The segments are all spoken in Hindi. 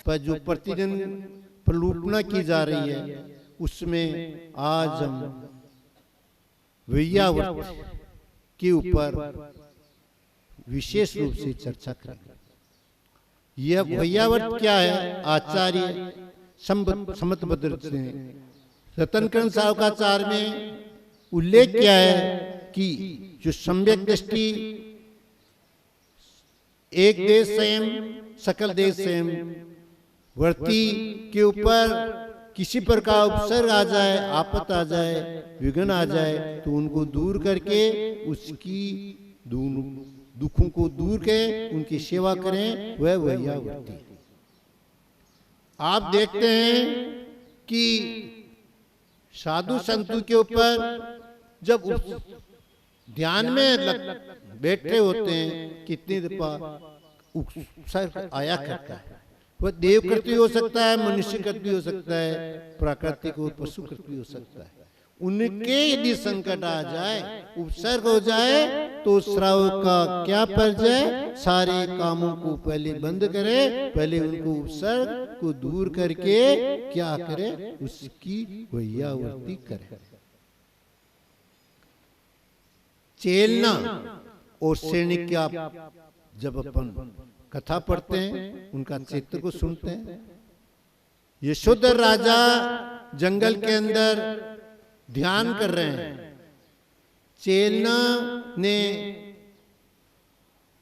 पर जो प्रतिदिन प्रलुपना की जा रही है, उसमें आज हम वैयावर्त के ऊपर विशेष रूप से चर्चा करेंगे। यह वैयावर्त क्या है? आचार्य समतभद्र ने रत्नकरण सावकाचार्य में उल्लेख किया है कि जो सम्यक दृष्टि एक देश संयम सकल देश संयम वर्ती के ऊपर किसी प्रकार उपसर्ग आ जाए, आपत आ जाए, विघ्न आ जाए, तो उनको दूर करके उसकी दुखों को दूर के उनकी सेवा करें, वह वैयावर्ती। आप देखते हैं कि साधु संतों के ऊपर जब ध्यान में बैठे होते हैं, कितनी दफा उपसर्ग आया करता है। वह देव कृति हो सकता है, मनुष्य कृति हो सकता है, प्राकृतिक और पशु कृति हो सकता है। उनके यदि संकट आ जाए, उपसर्ग हो जाए, तो श्रावक का क्या फर्ज है? सारे कामों को पहले बंद करे, पहले उनको उपसर्ग को दूर करके क्या करे? उसकी वैयावर्ती करे। चेलना और सैनिक की आप जब अपन कथा पढ़ते हैं, उनका चित्र को सुनते हैं। यशोधर राजा जंगल के अंदर ध्यान कर रहे हैं। चेलना ने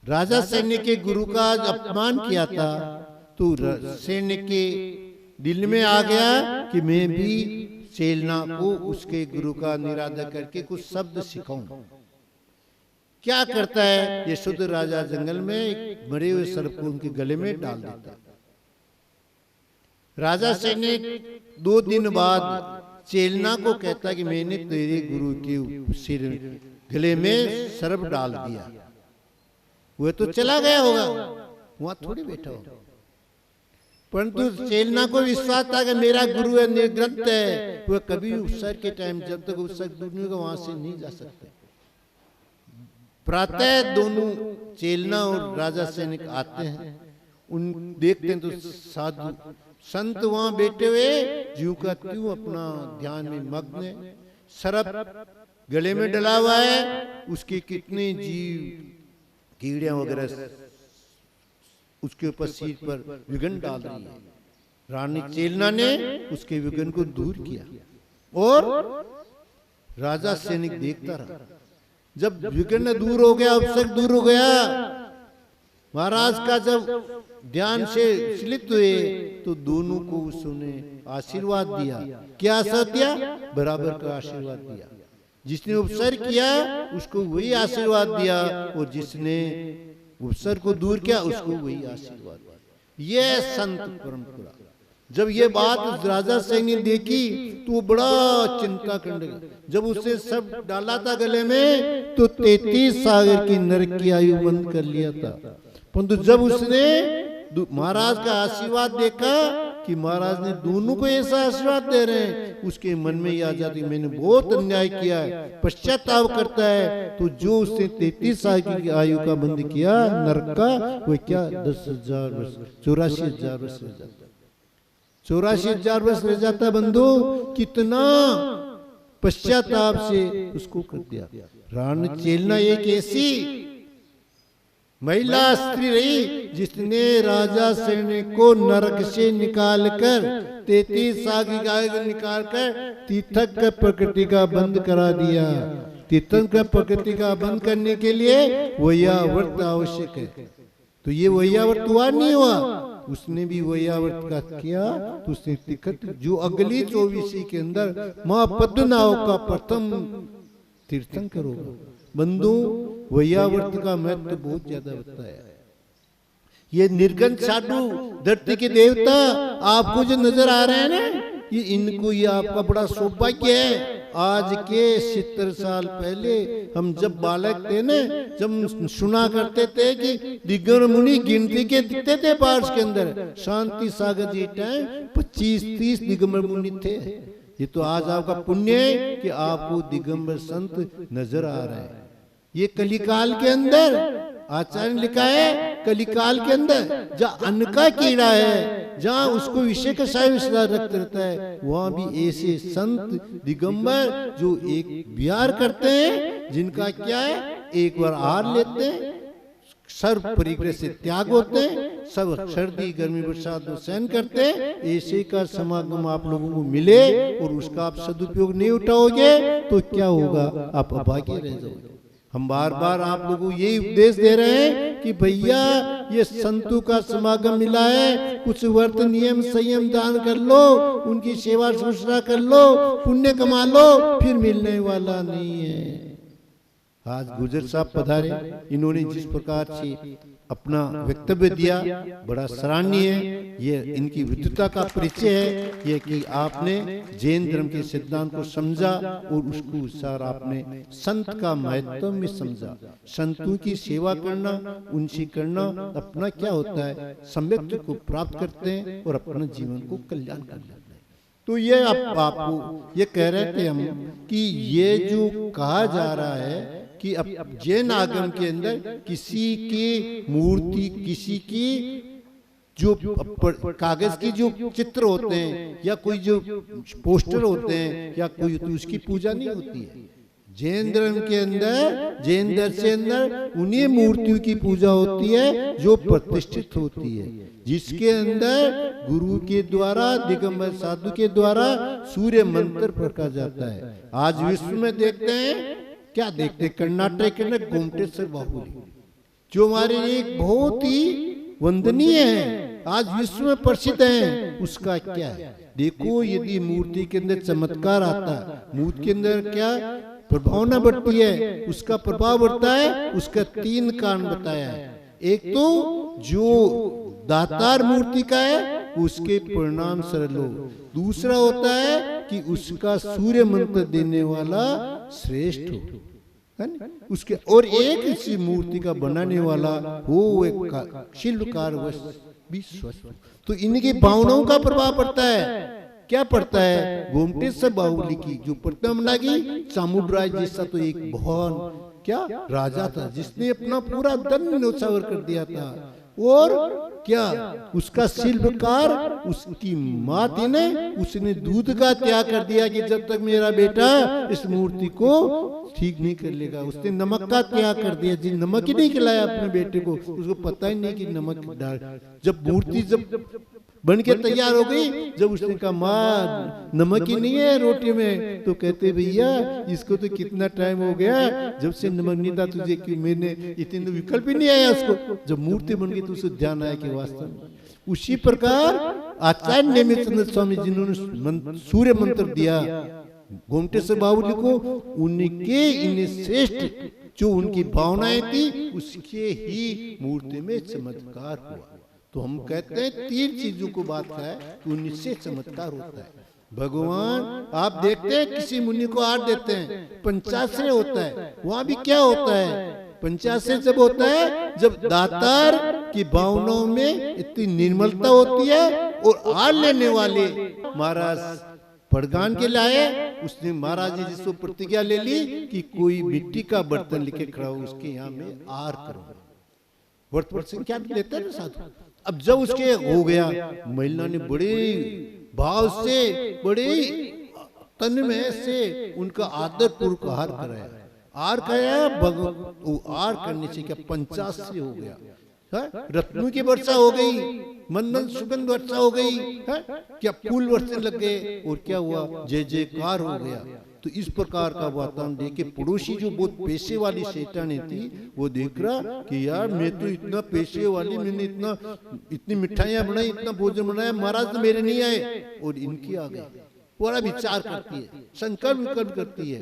राजा सैनिक के गुरु का अपमान किया था, तो सैनिक के दिल में आ गया कि मैं भी चेलना को उसके गुरु का निरादर करके कुछ शब्द सिखाऊं। क्या करता है? यशोधर राजा जंगल में एक मरे हुए सर्प को उनके गले में डाल देता। राजा सैनिक 2 दिन बाद चेलना को कहता कि मैंने तेरे गुरु के सिर गले में सर्प डाल दिया। वह तो चला गया होगा, वहां थोड़ी बैठा होगा। परंतु चेलना को विश्वास था कि मेरा गुरु है, निर्ग्रंथ है, वह कभी उपसर्ग के टाइम जब तक उपसर्ग दूर नहीं होगा वहां से नहीं जा सकते। प्रातः दोनों चेलना और राजा सैनिक आते हैं, उन देखते हैं तो साधु संत वहां बैठे हुए जीव का त्यों अपना ध्यान में मग्न है। सर्प गले में डला हुआ है, उसके कितने जीव कीड़ियां वगैरह उसके ऊपर सिर पर विघ्न डाल रही है। रानी चेलना ने उसके विघ्न को दूर किया और राजा सैनिक देखता रहा। जब विघ्न दूर हो गया, उपसर्ग दूर हो गया, महाराज का जब ध्यान से विचलित हुए, तो दोनों को उसने आशीर्वाद दिया। क्या आशीर्वाद दिया? बराबर का आशीर्वाद दिया। जिसने उपसर्ग किया उसको वही आशीर्वाद दिया, और जिसने उपसर्ग को दूर किया उसको वही आशीर्वाद दिया। यह संत परंपरा। जब ये बात राजा सैनी ने देखी तो वो बड़ा चिंता करने लगा। जब उससे सब डाला था गले में, तो 33 सागर की नरक की आयु बंद कर लिया था। परंतु जब उसने महाराज का आशीर्वाद देखा कि महाराज ने दोनों को ऐसा आशीर्वाद दे रहे हैं, उसके मन में ये आ जाती मैंने बहुत अन्याय किया है, पश्चाताप करता है। तो जो उसने 33 साल की आयु का बंद किया नरक का, वो क्या 10,000 वर्ष 84,000 वर्ष रह जाता। 84,000 वर्ष रह जाता बंधु। कितना पश्चाताप से उसको कर दिया। रानी चेलना एक ऐसी महिला स्त्री रही जिसने राजा सैनिक को नरक से निकालकर 33 साल की गाय निकाल कर तीर्थंकर प्रकृति का बंद करा दिया। तीर्थंकर प्रकृति का बंद करने के लिए वैयावर्त आवश्यक है। तो ये वैयावर्त हुआ नहीं हुआ, उसने भी वैयावर्त का किया। तो उसने तीर्थ जो अगली 24 के अंदर मां पद्मनाभ का प्रथम तीर्थंकर होगा। बंधु वैयावर्त का महत्व बहुत ज्यादा बताया। ये निर्गन साधु धरती के देवता आपको जो नजर आ रहे हैं ना, ये इनको ये आपका बड़ा सौभाग्य है। आज के 70 साल पहले हम जब बालक थे ना, जब सुना करते थे कि दिग्गम मुनि गिनती के दिखते थे बारिश के अंदर। शांति सागर जी टाइम 25-30 दिगंबर मुनि थे। ये तो आज आपका पुण्य है कि आपको दिगंबर संत नजर आ रहे हैं। ये कलिकाल के अंदर आचार्य ने लिखा है, कलिकाल के अंदर जहाँ अन्न का कीड़ा है जहाँ उसको विषय का साय विस्तार रखते रहता है, वहाँ भी ऐसे संत दिगंबर जो एक विहार करते हैं, जिनका क्या है, एक बार आहार लेते हैं, सर्व परिग्रह से त्याग होते हैं, सब सर्दी गर्मी बरसात में सहन करते हैं। ऐसे का समागम आप लोगों को मिले और उसका आप सदुपयोग नहीं उठाओगे तो क्या होगा, आप अभागे रह जाओगे। हम बार बार आप लोगों को यही उपदेश दे रहे हैं कि भैया ये संतों का समागम मिला है, कुछ व्रत नियम संयम दान कर लो, उनकी सेवा शुश्रूषा कर लो, पुण्य कमा लो, फिर मिलने वाला नहीं है। आज गुजर साहब पधारे, इन्होंने जिस प्रकार से अपना वक्तव्य दिया बड़ा सराहनीय है। ये इनकी विद्वता का परिचय है, ये कि आपने जैन धर्म के सिद्धांत को समझा और उसको अनुसार आपने संत का महत्व में समझा। संतों की सेवा करना, उनसे करना अपना क्या होता है, सम्यक को प्राप्त करते हैं और अपना जीवन को कल्याण कर लेते हैं। तो ये आपको ये कह रहे थे हम कि ये जो कहा जा रहा है कि अब जैन आगम के अंदर किसी की मूर्ति, किसी की जो कागज की जो चित्र होते हैं या कोई जो पोस्टर होते हैं या कोई, तो उसकी पूजा नहीं होती है। जैन धर्म के अंदर, जैन धर्म के अंदर उन्हीं मूर्तियों की पूजा होती है जो प्रतिष्ठित होती है, जिसके अंदर गुरु के द्वारा, दिगंबर साधु के द्वारा सूर्य मंत्र पढ़ा जाता है। आज विश्व में देखते हैं, क्या देखते हैं, कर्नाटक के अंदर गोमटेश्वर बाहुली जो हमारे लिए एक बहुत ही वंदनीय है, आज विश्व में प्रसिद्ध है, उसका क्या है। देखो, यदि मूर्ति के अंदर चमत्कार आता है, मूर्ति के अंदर क्या प्रभावना बढ़ती है, उसका प्रभाव बढ़ता है, उसका 3 कारण बताया है। एक तो जो दातार मूर्ति का है उसके परिणाम सरल हो, दूसरा होता है कि उसका सूर्य मंत्र देने वाला श्रेष्ठ हो, है ना, उसके, और एक इसी मूर्ति का बनाने वाला हो, एक शिल्पकार भी स्वस्थ। तो इनकी भावनाओं का प्रभाव पड़ता है। क्या पड़ता है, गोमटेश्वर बाहुबली की जो प्रतिमा लगी, चामुंडराय जैसा तो एक बहुत क्या राजा था, जिसने अपना पूरा धन न्योछावर कर दिया था, और क्या उसका शिल्पकार, उसकी माँ थी ने, उसने दूध का त्याग कर दिया कि जब तक मेरा बेटा इस मूर्ति को ठीक नहीं कर लेगा। उसने नमक का त्याग कर दिया, जी नमक ही नहीं खिलाया अपने बेटे को, उसको पता ही नहीं कि नमक डाल। जब मूर्ति जब बन के तैयार हो गई, जब उसने कहा माँ नमक ही नहीं है रोटी में, तो कहते भैया इसको तो कितना टाइम हो गया जब से नमक नहीं था तुझे, कि मैंने इतने तो विकल्प ही नहीं आया उसको। जब मूर्ति बन गई तो उसे ध्यान आया कि वास्तव में उसी प्रकार आचार्य नेमिचंद्र स्वामी जिन्होंने सूर्य मंत्र दिया गोमटेश्वर बाहुली को, उनके इन्हें श्रेष्ठ जो उनकी भावनाएं थी उसके ही मूर्ति में चमत्कार हुआ। तो हम कहते हैं 3 चीजों को बात है कि उनसे चमत्कार होता है। भगवान आप देखते हैं किसी मुनि को आठ देते हैं, पंचाश्रय होता है, वहां भी क्या होता है, पंचाश्रय जब होता है जब दातार की भावनाओं में इतनी निर्मलता होती है, और आर लेने वाले महाराज पड़गान के लाए, उसने महाराज जी जिसको प्रतिज्ञा ले ली कि कोई मिट्टी का बर्तन लेके खड़ा हो, उसके यहाँ में आर करो, वर्त से क्या लेते हैं ना साधु। अब जब उसके हो गया, महिला ने बड़े भाव से, बड़े तन में से उनका आदर पूर्वक आहार कराया। आहार कराया, आहार करने से क्या 50 हो गया, रत्नों की वर्षा हो गई, मंदन सुगंध वर्षा हो गई, क्या फूल वर्षने लग गए, और क्या हुआ, जय जयकार हो गया। तो इस प्रकार का वातावरण देख के पड़ोसी जो बहुत पैसे वाली शैतानी थी, वो देख रहा कि यार मैं तो इतना पैसे वाली, मैंने इतनी मिठाइयां बनाई, इतना भोजन बनाया, महाराज तो मेरे नहीं आए, और इनकी आ गई। पूरा विचार करती है, संकल्प विकल्प करती है।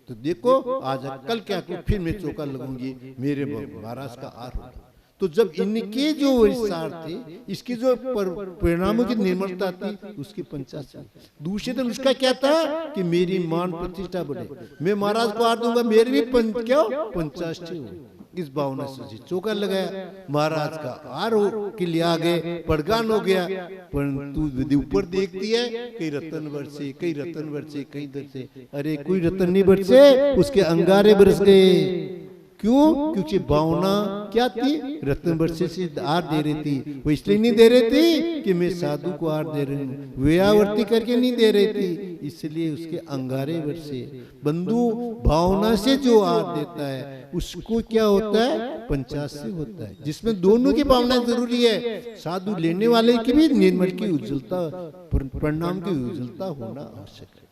तो देखो आज कल क्या करूं, फिर मैं चौका लगूंगी, मेरे महाराज का आर होगा। तो जब इनके जो विस्तार थे, इसकी जो परिणामों की निर्मलता थी, उसकी 50। दूसरे दिन उसका क्या था कि मेरी मान प्रतिष्ठा बढ़े, मैं महाराज को आर दूंगा, मेरे भी 50 हो। इस भावना से चौका लगाया, महाराज का आर हो के लिए आ गए, पड़गान हो गया। परंतु विधि ऊपर देखती है, कई रतन बरसे, कई रतन बरसे, कई दर से, अरे कोई रतन नहीं बरसे, उसके अंगारे बरस गए। क्यों? क्योंकि भावना क्या थी? रत्न वर्षे से आर दे रही थी। वो इसलिए नहीं दे रही थी कि मैं साधु को आर दे रही हूँ, व्यावर्ती करके नहीं दे रही थी, इसलिए उसके अंगारे वर्षे। बंधु भावना से जो आर देता है उसको क्या होता है? पंचास्य होता है, जिसमें दोनों की भावना जरूरी है। साधु लेने वाले की भी निर्मल की उज्जवलता, परिणाम की उज्जवलता होना आवश्यक है।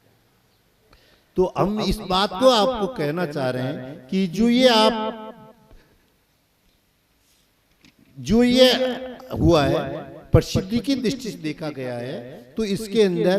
तो हम इस बात को आपको कहना चाह रहे हैं कि जो ये हुआ है प्रसिद्धि की दृष्टि से देखा गया है, तो इसके अंदर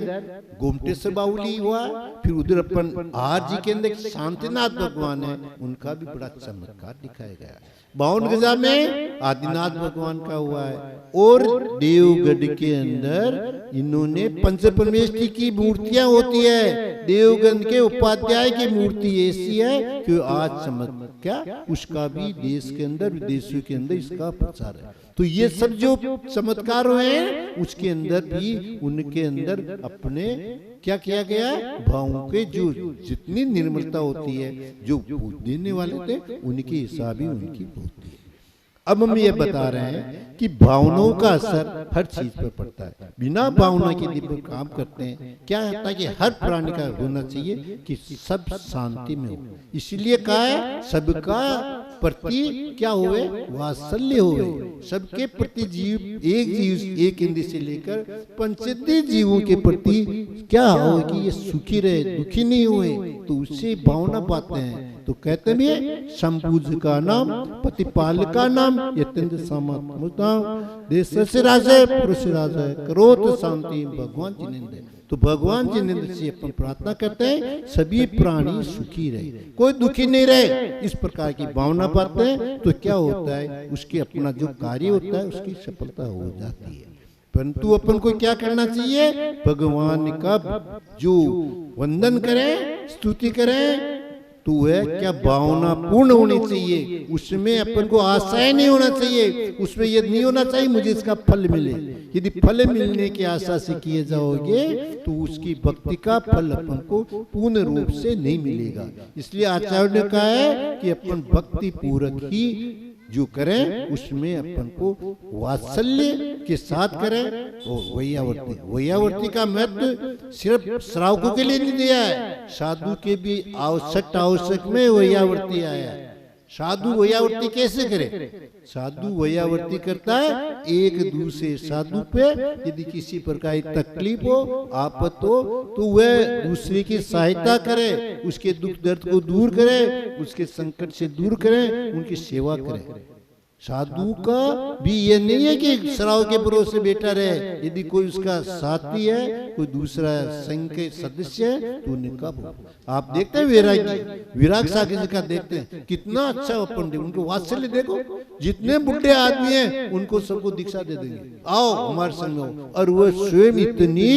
गोमटेश्वर बावली हुआ, फिर उधर अपन आर जी के अंदर शांतिनाथ भगवान है, उनका भी बड़ा चमत्कार दिखाया गया है। 52 गजा में आदिनाथ भगवान का हुआ है, और देवगढ़ के अंदर इन्होंने पंच परमेष्ठी की मूर्तियां होती है। देवगढ़ के उपाध्याय की मूर्ति ऐसी है कि आज चमत्कार उसका भी देश के अंदर विदेशों के अंदर इसका प्रचार है। तो ये सब जो चमत्कार हुए हैं उसके अंदर भी उनके अंदर अपने क्या किया गया है? भावों के जो जितनी निर्मलता होती है, जो देने वाले थे उनके हिसाब ही उनकी होती है। अब हम ये बता रहे हैं कि भावनाओं का असर हर चीज पर पड़ता है। बिना भावना के यदि काम करते हैं, क्या होता है कि हर प्राणी का होना चाहिए कि सब शांति में हो। इसलिए कहा है सबका प्रति क्या हुए? वात्सल्य हुए। सबके प्रति जीव एक इंद्रिय से लेकर पंचेंद्रिय जीवों के प्रति क्या हो कि ये सुखी रहे, दुखी नहीं हुए, तो उससे भावना पाते हैं। तो कहते भी है संपूज का नाम, प्रतिपाल का नाम, यत्यंत समात्मता, देश से राजा पुरुष राजा, करोत शांति, भगवान जिनेन्द्र। तो भगवान जिनेन्द्र से अपन प्रार्थना करते हैं सभी प्राणी सुखी रहे, कोई दुखी नहीं रहे। इस प्रकार की भावना पाते हैं तो क्या होता है? उसके अपना जो कार्य होता है उसकी सफलता हो जाती है। परंतु अपन को क्या करना चाहिए? भगवान का जो वंदन करें, स्तुति करें, तो वह क्या भावना पूर्ण होनी चाहिए। उसमें अपन को आशय नहीं होना चाहिए, उसमें यह नहीं होना चाहिए मुझे इसका फल मिले। यदि फल मिलने की आशा से किए जाओगे तो उसकी भक्ति का फल अपन को पूर्ण रूप से नहीं मिलेगा। इसलिए आचार्य ने कहा है कि अपन भक्ति पूर्वक ही जो करें उसमें अपन को वात्सल्य के साथ करें। वैयावर्ती का महत्व सिर्फ श्रावकों के लिए नहीं दिया है, साधु के भी आवश्यक में वैयावर्ती आया है। साधु वैयावर्ती कैसे करे? साधु वैयावर्ती करता है एक दूसरे साधु पे यदि किसी प्रकार की तकलीफ हो, आफत हो, तो वह दूसरे की सहायता करे, उसके दुख दर्द को दूर करे, उसके संकट से दूर करे, उनकी सेवा करे। साधु का भी ये नहीं है कि श्राव के भरोसे बैठा रहे। यदि कोई उसका साथी है, कोई दूसरा संघ के सदस्य है, तो उनका आप देखते हैं विराग सागर का देखते हैं कितना अच्छा अपन उनको वात्सल्य देखो। जितने बुढ़े आदमी हैं उनको सबको दीक्षा दे देंगे, आओ हमारे संग आओ, और वह स्वयं इतनी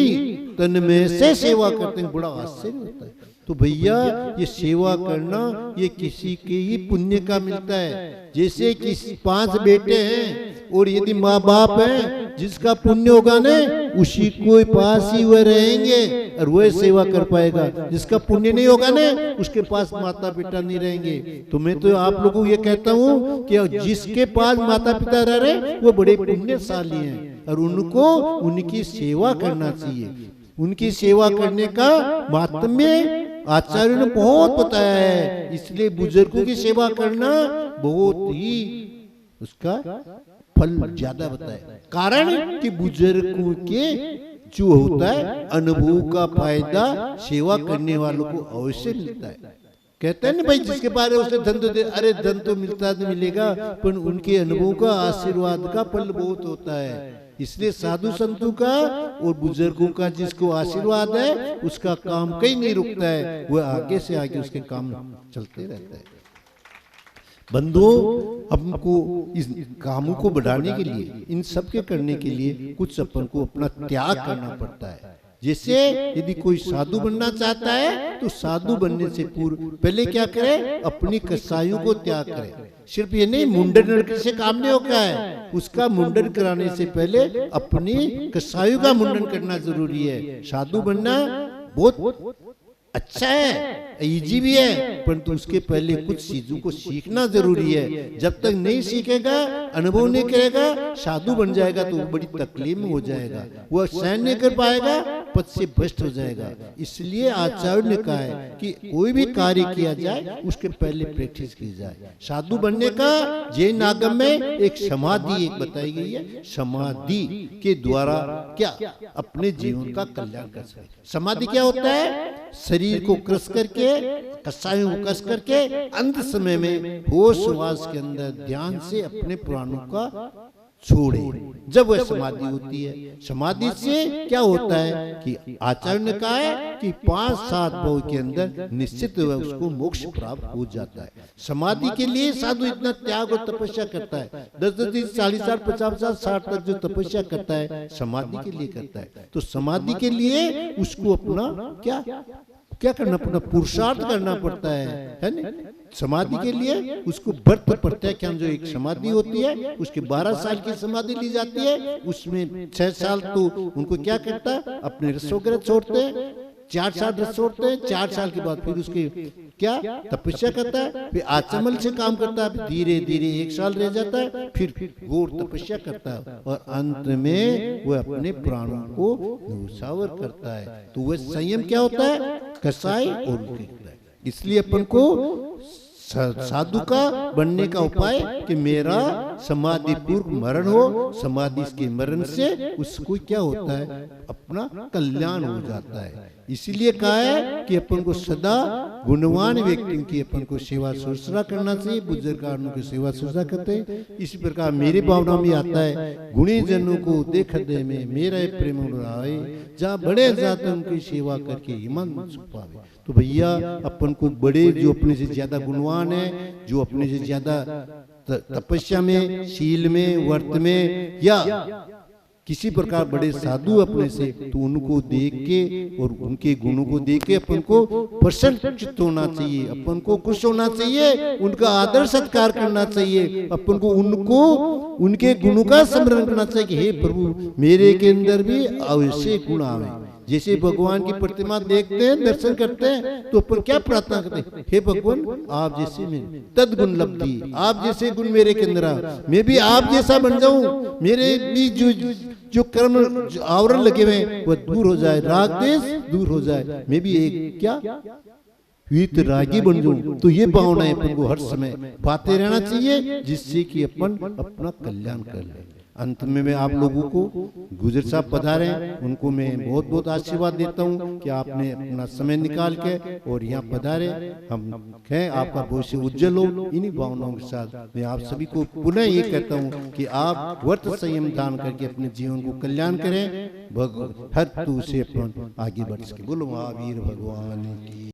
तन्मय से सेवा करते हैं, बड़ा आश्चर्य होता है। तो भैया ये सेवा करना ये किसी के ही पुण्य का मिलता है। जैसे कि 5 बेटे हैं और यदि माँ बाप हैं, जिसका पुण्य होगा ना उसी को पास ही वह रहेंगे और वह सेवा कर पाएगा। जिसका पुण्य नहीं होगा ना उसके पास माता पिता नहीं रहेंगे। तो मैं तो आप लोगों को ये कहता हूँ कि जिसके पास माता पिता रह रहे वो बड़े पुण्यशाली हैं और उनको उनकी सेवा करना चाहिए। उनकी सेवा करने का महात्म्य आचार्य ने बहुत बताया है। इसलिए बुजुर्गों की सेवा करना बहुत ही उसका फल ज्यादा बताया। कारण कि बुजुर्गों के जो होता है अनुभव का फायदा सेवा करने वालों को अवश्य मिलता है। कहते हैं ना भाई जिसके पास उसने धन तो दे, अरे धन तो मिलता तो मिलेगा, पर उनके अनुभव का आशीर्वाद का फल बहुत होता है। इसलिए साधु संतों का और बुजुर्गों का जिसको आशीर्वाद है उसका काम कहीं नहीं रुकता है, वह आगे से आगे उसके काम चलते रहता है। बंधुओं, हमको इस कामों को बढ़ाने के लिए, इन सब के करने के लिए कुछ अपन को अपना त्याग करना पड़ता है। जैसे यदि कोई साधु बनना चाहता है तो साधु बनने से पूर्व पहले क्या करे? अपनी कसाइयों को त्याग करे। सिर्फ ये नहीं, मुंडन से काम नहीं होता है, उसका मुंडन कराने से पहले अपनी कसाइयों का मुंडन करना जरूरी है। साधु बनना बहुत अच्छा है, इजी भी है, परंतु उसके पहले कुछ चीजों को सीखना जरूरी है। जब तक नहीं सीखेगा, अनुभव नहीं करेगा, साधु बन जाएगा तो वो बड़ी तकलीफ में हो जाएगा, वह सहन नहीं कर पाएगा, पद से भ्रष्ट हो जाएगा। इसलिए आचार्य ने कहा है कि कोई भी कार्य किया जाए उसके पहले प्रैक्टिस की जाए। साधु बनने का जैन आगम में एक समाधि एक बताई गई है, समाधि के द्वारा क्या अपने जीवन का कल्याण कर सकते। समाधि क्या होता है? शरीर को कस करके, कसायों को कस करके अंत समय में होश वास के अंदर ध्यान से अपने प्राणों का छोड़े, जब वह समाधि होती है। समाधि से क्या होता है कि आचार्य ने कहा है कि 5-7 भाव के अंदर निश्चित वह उसको मोक्ष प्राप्त हो जाता है। समाधि के लिए साधु इतना त्याग और तपस्या करता है, 10-10 दिन 40 साल 50 साल 60 तक जो तपस्या करता है समाधि के लिए करता है। तो समाधि के लिए उसको अपना क्या करना, अपना पुरुषार्थ करना पड़ता है ना। समाधि के लिए उसको व्रत प्रत्याख्यान जो एक समाधि होती है, उसके 12 साल की समाधि ली जाती है। उसमें 6 साल तो उनको क्या करता है, अपने रस वगैरह छोड़ते हैं, 4 साल रस छोड़ते हैं, 4 साल के बाद फिर उसके क्या तपस्या करता है, फिर आचमन से काम करता है, धीरे धीरे 1 साल रह जाता है, फिर घोर तपस्या करता है और अंत में वह अपने प्राणों को न्योछावर करता है। तो वह संयम क्या होता है, कसाई और होता है। इसलिए अपन को साधु का बनने का उपाय कि मेरा समाधि पूर्व मरण हो, समाधि के मरण से उसको क्या होता है, अपना कल्याण हो जाता है। इसीलिए कहा है कि अपन को सदा गुणवान व्यक्ति की अपन को सेवा शुश्रूषा करना चाहिए। बुजुर्गों की सेवा शुश्रूषा करते हैं। इसी प्रकार मेरी भावना में आता है, गुणी जनों को देख दे में मेरा प्रेम उड़ाए, जहाँ बड़े जाते उनकी सेवा करके ईमान छुपावे। तो भैया अपन को बड़े जो अपने से ज्यादा गुणवान है, जो अपने से ज्यादा तपस्या में, शील में, व्रत में या किसी प्रकार बड़े साधु अपने से, तो उनको देख के और उनके गुणों को देख के अपन को प्रसन्नचित्त होना चाहिए, अपन को खुश होना चाहिए, उनका आदर सत्कार करना चाहिए, अपन को उनको उनके गुणों का स्मरण करना चाहिए कि हे प्रभु मेरे के अंदर भी ऐसे गुण आवे। जैसे भगवान की प्रतिमा देखते हैं, दर्शन करते हैं, तो अपन क्या प्रार्थना करते हैं, हे भगवान आप जैसे मेरे तद गुण लब्धि, आप जैसे गुण मेरे के अंदर आ, मैं भी आप जैसा बन जाऊं, मेरे भी जो कर्म आवरण लगे हुए हैं वह दूर हो जाए, राग देश दूर हो जाए, मैं भी एक क्या वीतरागी बन जाऊं। तो ये भावनाएं अपन को हर समय पाते रहना चाहिए, जिससे कि अपन अपना कल्याण कर ले। अंत में मैं आप लोगों को गुजर साहब पधारे, उनको मैं बहुत बहुत आशीर्वाद देता हूँ कि आपने अपना समय निकाल के और यहाँ पधारे। हम कहें आपका भविष्य उज्जवल हो। इन्हीं भावनाओं के साथ मैं आप सभी को पुनः ये कहता हूँ कि आप व्रत संयम दान करके अपने जीवन को कल्याण करें, हर तू से अपन आगे बढ़ सके। बोलो महावीर भगवान की।